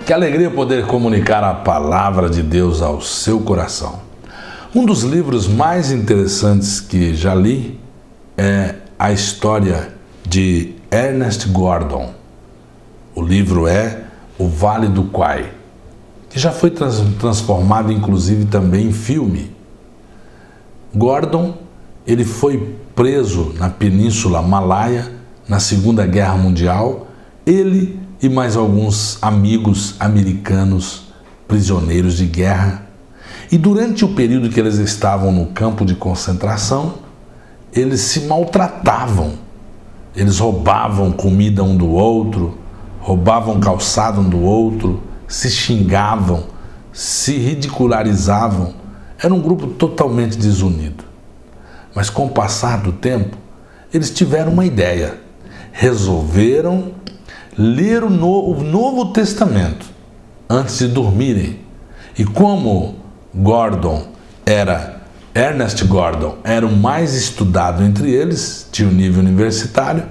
Que alegria poder comunicar a palavra de Deus ao seu coração. Um dos livros mais interessantes que já li é a história de Ernest Gordon. O livro é O Vale do Kwai, que já foi transformado inclusive também em filme. Gordon, ele foi preso na Península Malaya na Segunda Guerra Mundial, ele e mais alguns amigos americanos prisioneiros de guerra. E durante o período que eles estavam no campo de concentração, eles se maltratavam. Eles roubavam comida um do outro, roubavam calçado um do outro, se xingavam, se ridicularizavam. Era um grupo totalmente desunido. Mas com o passar do tempo, eles tiveram uma ideia. Resolveram ler o Novo Testamento antes de dormirem. E como Ernest Gordon era o mais estudado entre eles, tinha um nível universitário,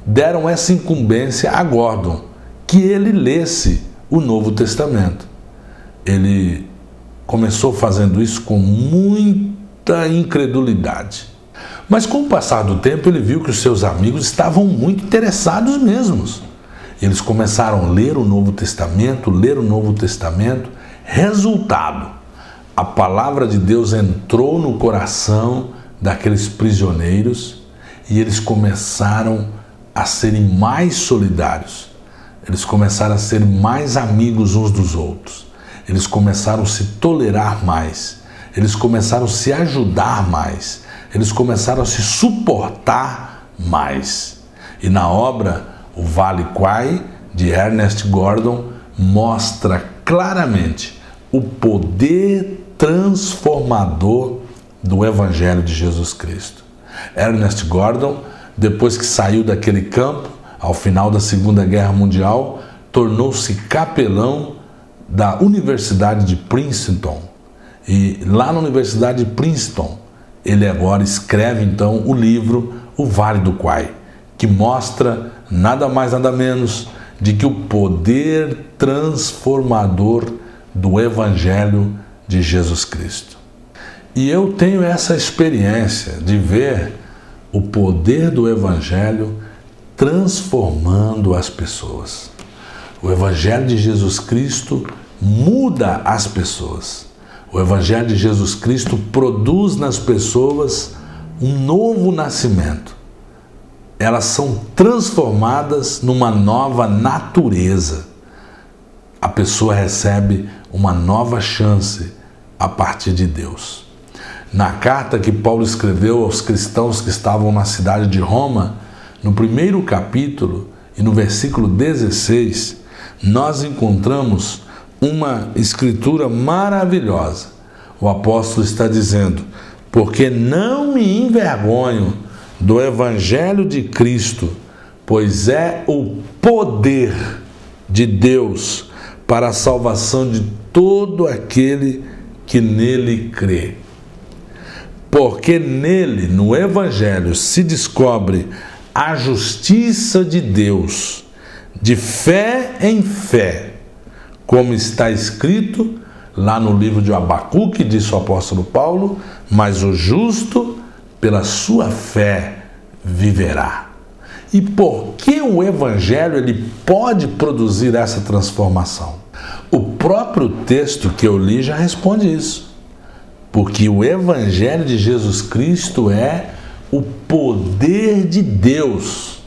deram essa incumbência a Gordon, que ele lesse o Novo Testamento. Ele começou fazendo isso com muita incredulidade. Mas com o passar do tempo ele viu que os seus amigos estavam muito interessados mesmos. Eles começaram a ler o Novo Testamento, Resultado, a palavra de Deus entrou no coração daqueles prisioneiros e eles começaram a serem mais solidários. Eles começaram a ser mais amigos uns dos outros. Eles começaram a se tolerar mais. Eles começaram a se ajudar mais. Eles começaram a se suportar mais. E na obra O Vale Kwai, de Ernest Gordon, mostra claramente o poder transformador do Evangelho de Jesus Cristo. Ernest Gordon, depois que saiu daquele campo, ao final da Segunda Guerra Mundial, tornou-se capelão da Universidade de Princeton. E lá na Universidade de Princeton, ele agora escreve então o livro O Vale do Kwai, que mostra nada mais nada menos de que o poder transformador do Evangelho de Jesus Cristo. E eu tenho essa experiência de ver o poder do Evangelho transformando as pessoas. O Evangelho de Jesus Cristo muda as pessoas. O Evangelho de Jesus Cristo produz nas pessoas um novo nascimento. Elas são transformadas numa nova natureza. A pessoa recebe uma nova chance a partir de Deus. Na carta que Paulo escreveu aos cristãos que estavam na cidade de Roma, no primeiro capítulo e no versículo 16, nós encontramos uma escritura maravilhosa. O apóstolo está dizendo: porque não me envergonho do Evangelho de Cristo, pois é o poder de Deus para a salvação de todo aquele que nele crê. Porque nele, no Evangelho, se descobre a justiça de Deus, de fé em fé, como está escrito lá no livro de Abacuque, disse o apóstolo Paulo, mas o justo pela sua fé viverá. E por que o Evangelho ele pode produzir essa transformação? O próprio texto que eu li já responde isso. Porque o Evangelho de Jesus Cristo é o poder de Deus.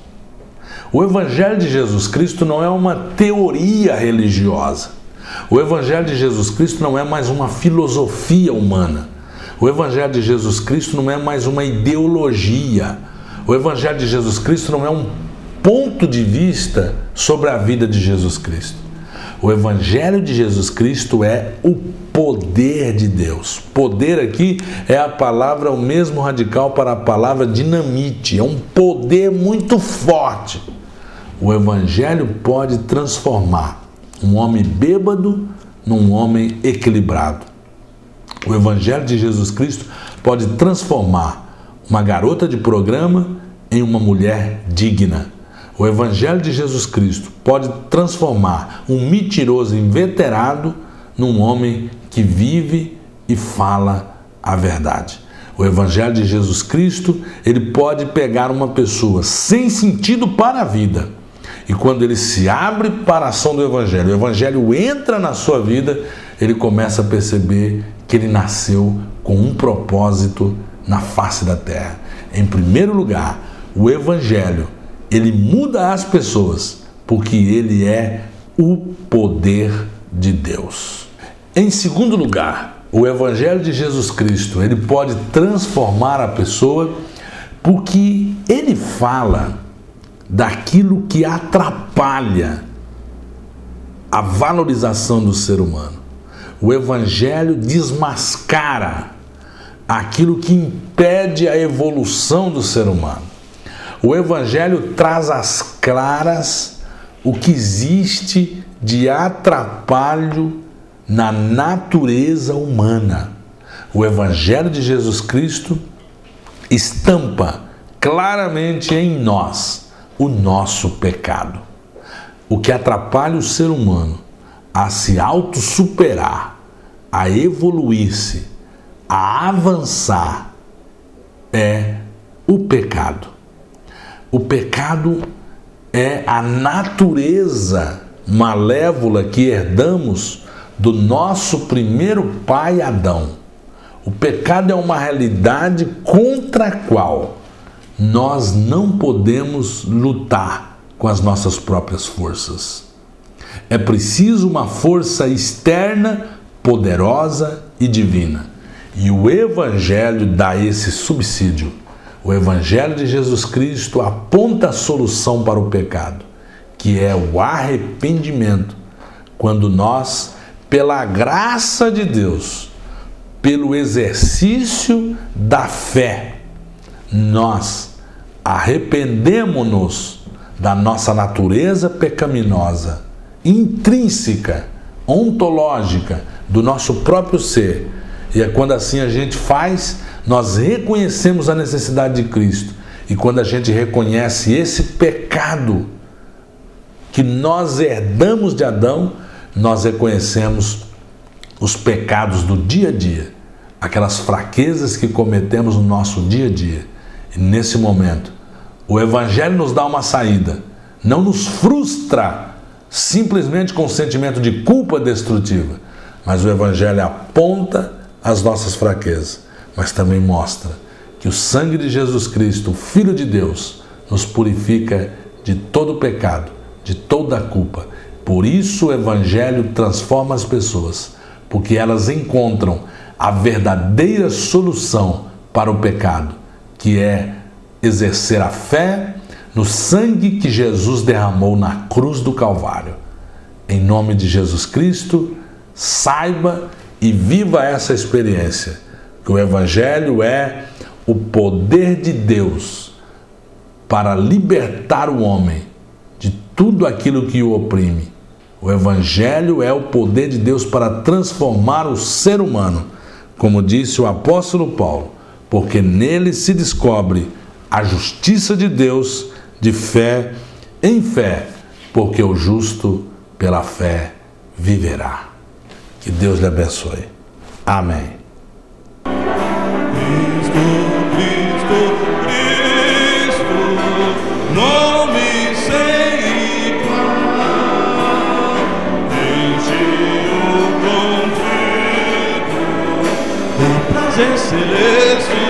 O Evangelho de Jesus Cristo não é uma teoria religiosa. O Evangelho de Jesus Cristo não é mais uma filosofia humana. O Evangelho de Jesus Cristo não é mais uma ideologia. O Evangelho de Jesus Cristo não é um ponto de vista sobre a vida de Jesus Cristo. O Evangelho de Jesus Cristo é o poder de Deus. Poder aqui é a palavra, o mesmo radical para a palavra dinamite. É um poder muito forte. O Evangelho pode transformar um homem bêbado num homem equilibrado. O Evangelho de Jesus Cristo pode transformar uma garota de programa em uma mulher digna. O Evangelho de Jesus Cristo pode transformar um mentiroso inveterado num homem que vive e fala a verdade. O Evangelho de Jesus Cristo, ele pode pegar uma pessoa sem sentido para a vida, e quando ele se abre para a ação do Evangelho, o Evangelho entra na sua vida, ele começa a perceber que ele nasceu com um propósito na face da terra. Em primeiro lugar, o Evangelho, ele muda as pessoas, porque ele é o poder de Deus. Em segundo lugar, o Evangelho de Jesus Cristo, ele pode transformar a pessoa, porque ele fala daquilo que atrapalha a valorização do ser humano. O Evangelho desmascara aquilo que impede a evolução do ser humano. O Evangelho traz às claras o que existe de atrapalho na natureza humana. O Evangelho de Jesus Cristo estampa claramente em nós o nosso pecado. O que atrapalha o ser humano a se autossuperar, a evoluir-se, a avançar, é o pecado. O pecado é a natureza malévola que herdamos do nosso primeiro pai Adão. O pecado é uma realidade contra a qual nós não podemos lutar com as nossas próprias forças. É preciso uma força externa, poderosa e divina. E o Evangelho dá esse subsídio. O Evangelho de Jesus Cristo aponta a solução para o pecado, que é o arrependimento, quando nós, pela graça de Deus, pelo exercício da fé, nós arrependemos-nos da nossa natureza pecaminosa, intrínseca, ontológica, do nosso próprio ser. E é quando assim a gente faz, nós reconhecemos a necessidade de Cristo. E quando a gente reconhece esse pecado que nós herdamos de Adão, nós reconhecemos os pecados do dia a dia, aquelas fraquezas que cometemos no nosso dia a dia. E nesse momento, o Evangelho nos dá uma saída, não nos frustra simplesmente com um sentimento de culpa destrutiva, mas o Evangelho aponta as nossas fraquezas, mas também mostra que o sangue de Jesus Cristo, o Filho de Deus, nos purifica de todo o pecado, de toda a culpa. Por isso o Evangelho transforma as pessoas, porque elas encontram a verdadeira solução para o pecado, que é exercer a fé no sangue que Jesus derramou na cruz do Calvário. Em nome de Jesus Cristo, saiba e viva essa experiência, que o Evangelho é o poder de Deus para libertar o homem de tudo aquilo que o oprime. O Evangelho é o poder de Deus para transformar o ser humano, como disse o apóstolo Paulo, porque nele se descobre a justiça de Deus de fé em fé, porque o justo pela fé viverá. Que Deus lhe abençoe. Amém. Cristo, nome sem igual, enche-o contigo, o prazer celeste.